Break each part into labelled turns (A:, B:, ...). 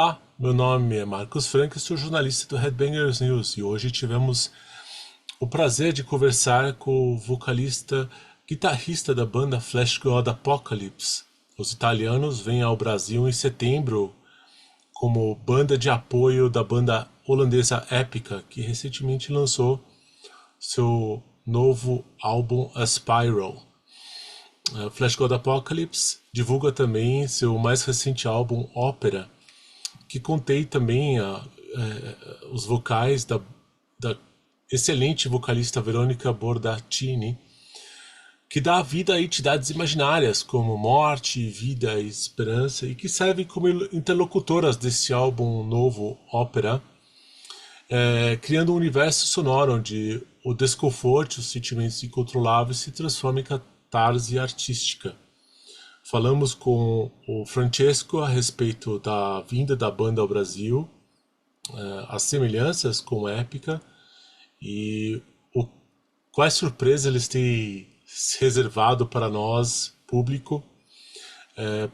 A: Olá, meu nome é Marcos Franco e sou jornalista do Headbangers News e hoje tivemos o prazer de conversar com o vocalista, guitarrista da banda Fleshgod Apocalypse. Os italianos vêm ao Brasil em setembro como banda de apoio da banda holandesa Epica, que recentemente lançou seu novo álbum Aspiral. Fleshgod Apocalypse divulga também seu mais recente álbum Ópera, que contém também os vocais da excelente vocalista Verônica Bordacchini, que dá vida a entidades imaginárias como morte, vida e esperança, e que servem como interlocutoras desse álbum novo, Ópera, criando um universo sonoro onde o desconforto e os sentimentos incontroláveis se transformam em catarse artística. Falamos com o Francesco a respeito da vinda da banda ao Brasil, as semelhanças com Epica e quais surpresas eles têm reservado para nós, público,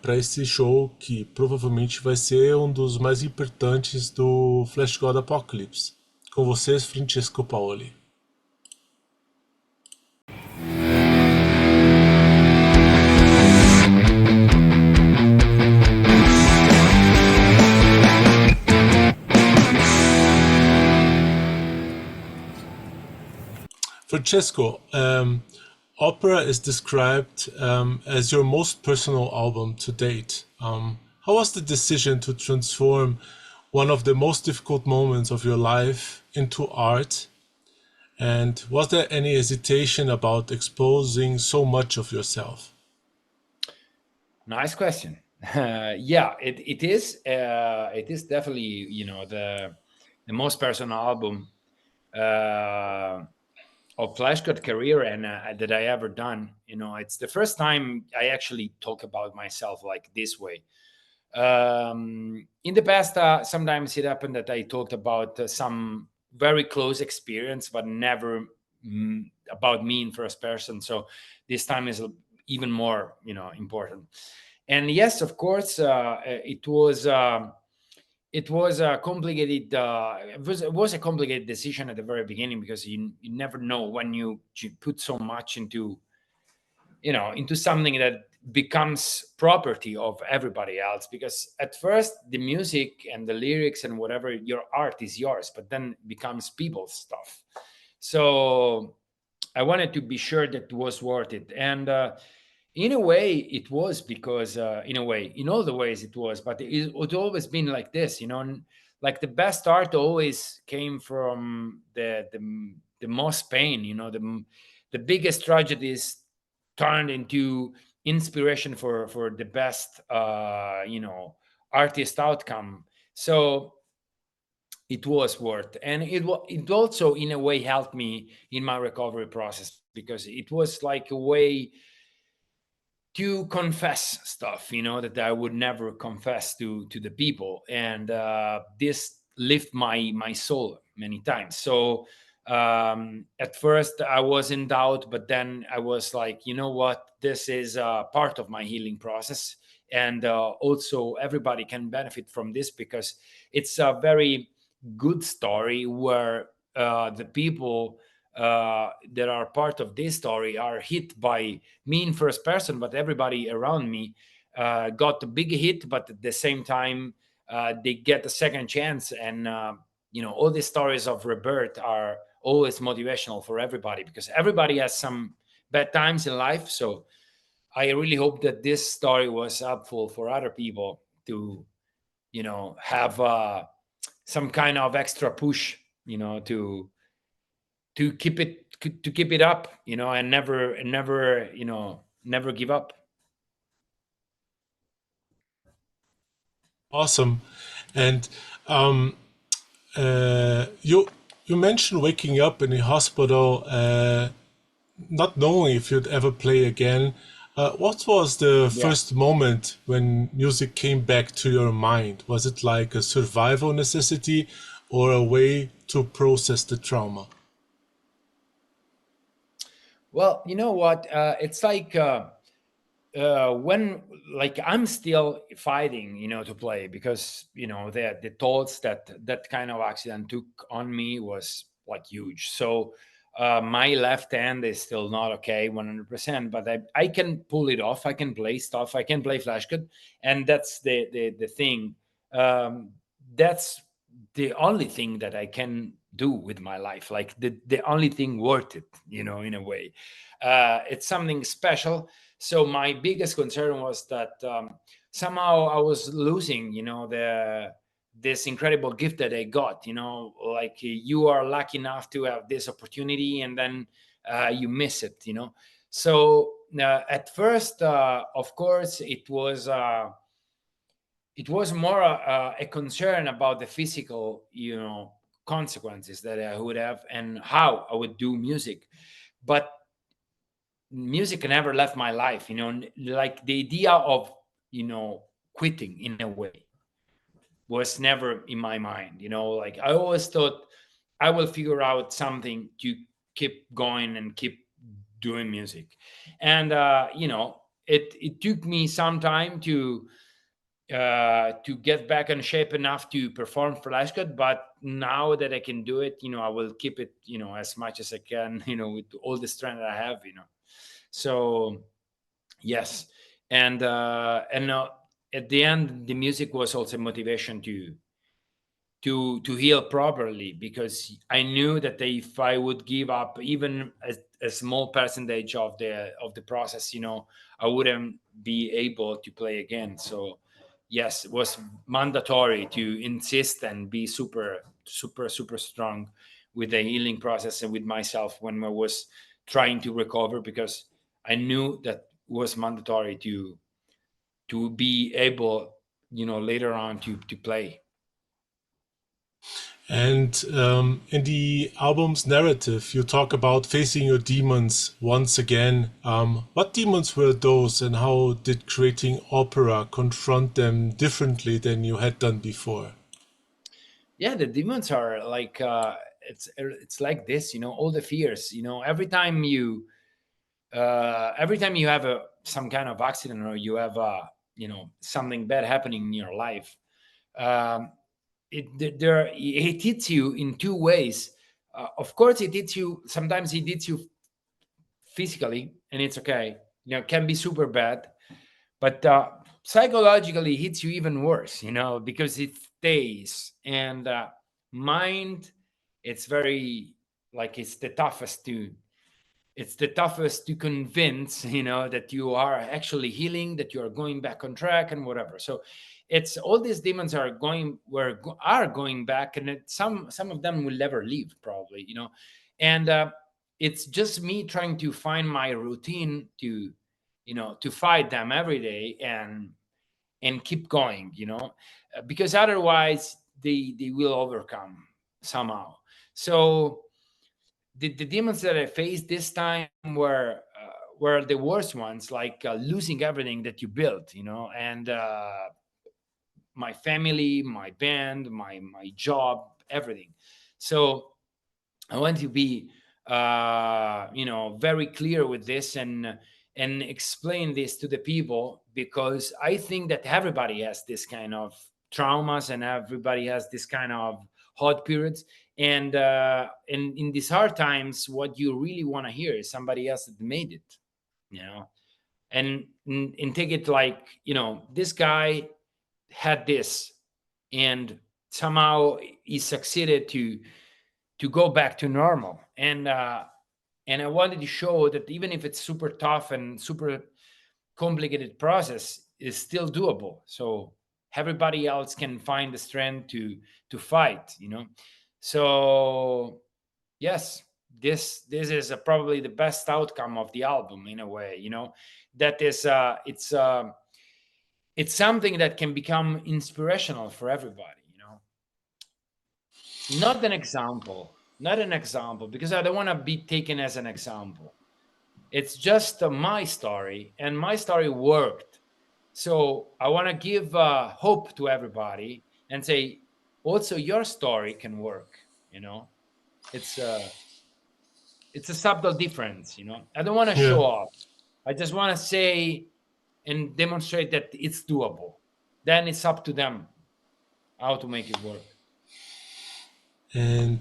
A: para esse show que provavelmente vai ser um dos mais importantes do Fleshgod Apocalypse. Com vocês, Francesco Paoli. Francesco, Opera is described as your most personal album to date. How was the decision to transform one of the most difficult moments of your life into art? And was there any hesitation about exposing so much of yourself?
B: Nice question. Yeah, it is. It is definitely, the most personal album of Fleshgod career and that I ever done. It's the first time I actually talk about myself like this way. In the past, sometimes it happened that I talked about some very close experience, but never about me in first person. So this time is even more, important. And yes, of course, it was a complicated. It was a complicated decision at the very beginning because you never know when you put so much into something that becomes property of everybody else. Because at first the music and the lyrics and whatever, your art is yours, but then it becomes people's stuff. So I wanted to be sure that it was worth it. And in a way it was, because in all the ways it was, but it's always been like this, like the best art always came from the most pain, the biggest tragedies turned into inspiration for the best artist outcome. So it was worth, and it also in a way helped me in my recovery process, because it was like a way to confess stuff, that I would never confess to the people, and this lift my soul many times. So at first I was in doubt, but then I was like, you know what, this is part of my healing process, and also everybody can benefit from this, because it's a very good story where the people that are part of this story are hit by me in first person, but everybody around me got a big hit, but at the same time they get a second chance. And all these stories of rebirth are always motivational for everybody, because everybody has some bad times in life. So I really hope that this story was helpful for other people to have some kind of extra push, to keep it up, and never give up.
A: Awesome. And you mentioned waking up in the hospital, not knowing if you'd ever play again. What was the first moment when music came back to your mind? Was it like a survival necessity or a way to process the trauma?
B: Well, you know what? It's like when, like, I'm still fighting, to play, because the thoughts that kind of accident took on me was like huge. So my left hand is still not okay 100%, but I can pull it off. I can play stuff. I can play Fleshgod, and that's the thing. That's the only thing that I can do with my life, like the only thing worth it, in a way. It's something special. So my biggest concern was that somehow I was losing, this incredible gift that I got. Like, you are lucky enough to have this opportunity, and then you miss it. So at first, of course, it was more a concern about the physical, consequences that I would have and how I would do music. But music never left my life, like the idea of, quitting in a way was never in my mind. Like, I always thought I will figure out something to keep going and keep doing music. And it took me some time to get back in shape enough to perform Fleshgod. But now that I can do it, I will keep it, as much as I can, with all the strength that I have. So yes, and at the end, the music was also motivation to heal properly, because I knew that if I would give up even a small percentage of the process, I wouldn't be able to play again. So yes, it was mandatory to insist and be super, super, super strong with the healing process and with myself when I was trying to recover, because I knew that was mandatory to be able, later on to play.
A: And in the album's narrative, you talk about facing your demons once again. What demons were those, and how did creating opera confront them differently than you had done before?
B: Yeah, the demons are like, it's like this, all the fears, every time you have some kind of accident, or you have something bad happening in your life, um, it hits you in two ways. Of course, it hits you. Sometimes it hits you physically, and it's okay. It can be super bad, but psychologically, it hits you even worse. Because it stays. And mind, it's very, like, it's the toughest to convince, that you are actually healing, that you are going back on track, and whatever. So it's all these demons are going back, and some of them will never leave, probably. And it's just me trying to find my routine to fight them every day, and keep going, because otherwise they will overcome somehow. So the demons that I faced this time were the worst ones, like losing everything that you built, and my family, my band, my job, everything. So I want to be, very clear with this, and explain this to the people, because I think that everybody has this kind of traumas, and everybody has this kind of hard periods. And in these hard times, what you really want to hear is somebody else that made it, and take it like, this guy had this, and somehow he succeeded to go back to normal. And I wanted to show that even if it's super tough and super complicated process, is still doable. So everybody else can find the strength to fight. So yes, this is probably the best outcome of the album, in a way. That is it's something that can become inspirational for everybody. Not an example, because I don't want to be taken as an example. It's just my story, and my story worked. So I want to give hope to everybody, and say, also, your story can work. It's a subtle difference. I don't want to
A: Yeah.
B: show off. I just want to say, and demonstrate that it's doable. Then it's up to them how to make it work.
A: And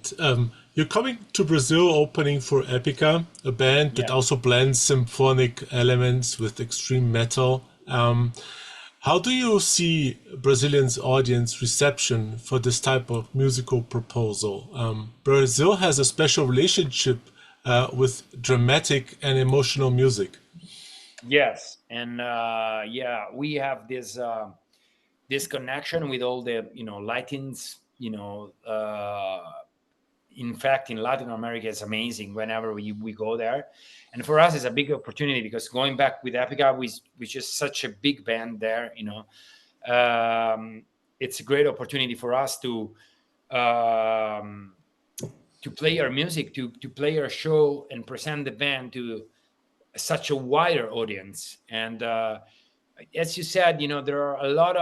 A: you're coming to Brazil opening for Epica, a band that also blends symphonic elements with extreme metal. How do you see Brazilians' audience reception for this type of musical proposal? Brazil has a special relationship with dramatic and emotional music.
B: Yes, and we have this this connection with all the Latins. In fact, in Latin America, it's amazing whenever we go there. And for us, it's a big opportunity because going back with Epica, which is such a big band there, it's a great opportunity for us to play our music, to play our show and present the band to such a wider audience. And as you said, there are a lot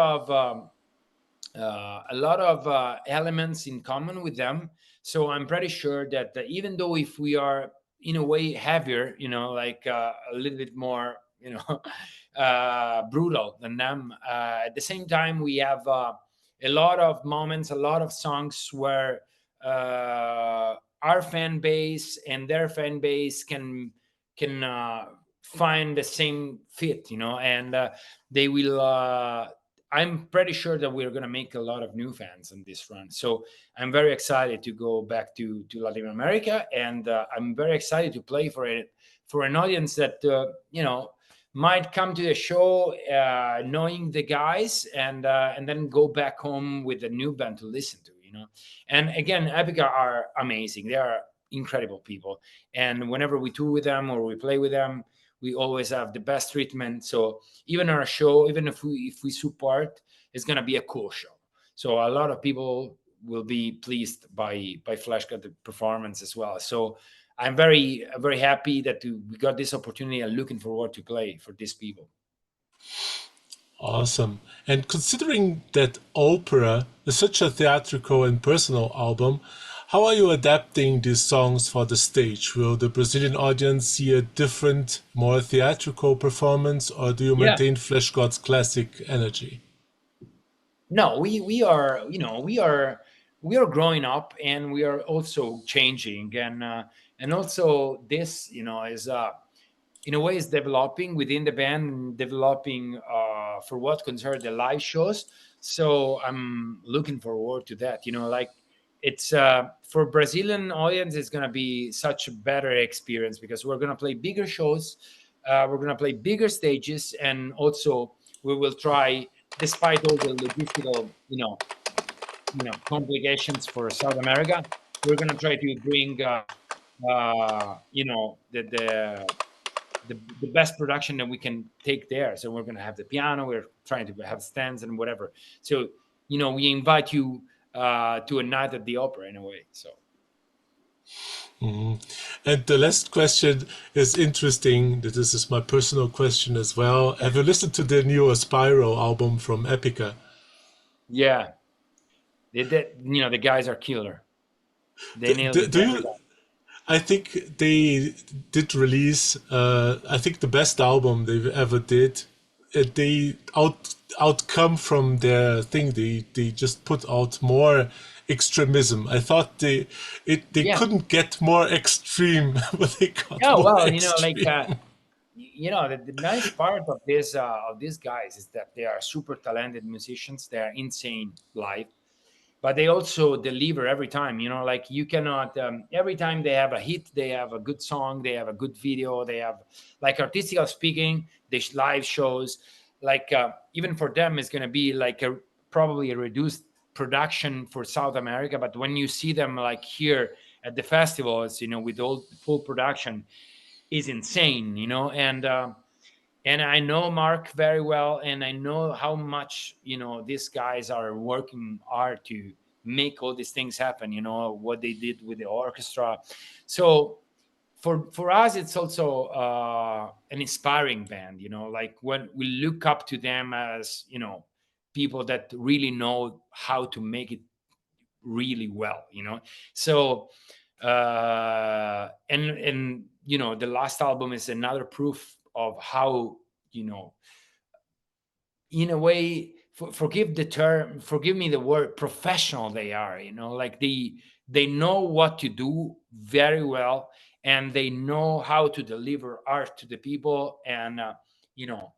B: of elements in common with them. So I'm pretty sure that even though if we are in a way heavier, like a little bit more, brutal than them, at the same time we have a lot of moments, a lot of songs where our fan base and their fan base can find the same fit, and they will. I'm pretty sure that we're going to make a lot of new fans on this run. So I'm very excited to go back to Latin America, and I'm very excited to play for an audience that might come to the show knowing the guys, and then go back home with a new band to listen to. And again, Epica are amazing. They are incredible people, and whenever we tour with them or we play with them, we always have the best treatment. So even our show, even if we support, it's going to be a cool show. So a lot of people will be pleased by Fleshgod performance as well. So I'm very, very happy that we got this opportunity and looking forward to play for these people.
A: Awesome. And considering that Opera is such a theatrical and personal album, how are you adapting these songs for the stage? Will the Brazilian audience see a different, more theatrical performance, or do you maintain Fleshgod's classic energy?
B: No, we are growing up, and we are also changing, and also this is in a way is developing within the band, developing for what concerns the live shows. So I'm looking forward to that. It's for Brazilian audience, it's going to be such a better experience because we're going to play bigger shows, we're going to play bigger stages, and also we will try, despite all the logistical complications for South America, we're going to try to bring the best production that we can take there. So we're going to have the piano, we're trying to have stands and whatever. So we invite you to a night at the opera in a way. So
A: And the last question is interesting. This is my personal question as well. Have you listened to the new Aspiral album from Epica?
B: Yeah, the guys are killer. They nailed it.
A: I think they did release I think the best album they've ever did. They outcome from their thing. They just put out more extremism. I thought they couldn't get more extreme, but they got more extreme.
B: The nice part of these guys is that they are super talented musicians. They are insane live, but they also deliver every time. You cannot every time they have a hit, they have a good song, they have a good video, they have, like, artistically speaking, the live shows, even for them, it's going to be like probably a reduced production for South America, but when you see them like here at the festivals, with all full production, is insane. And I know Mark very well, and I know how much these guys are working hard to make all these things happen. What they did with the orchestra. So for us, it's also an inspiring band. Like when we look up to them as people that really know how to make it really well. So and the last album is another proof of how in a way, forgive me the word, professional they are, you know, like they know what to do very well, and they know how to deliver art to the people, and you know,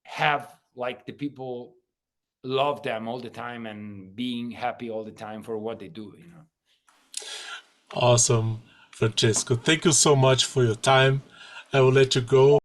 B: have like the people love them all the time and being happy all the time for what they do, you know.
A: Awesome, Francesco. Thank you so much for your time. I will let you go.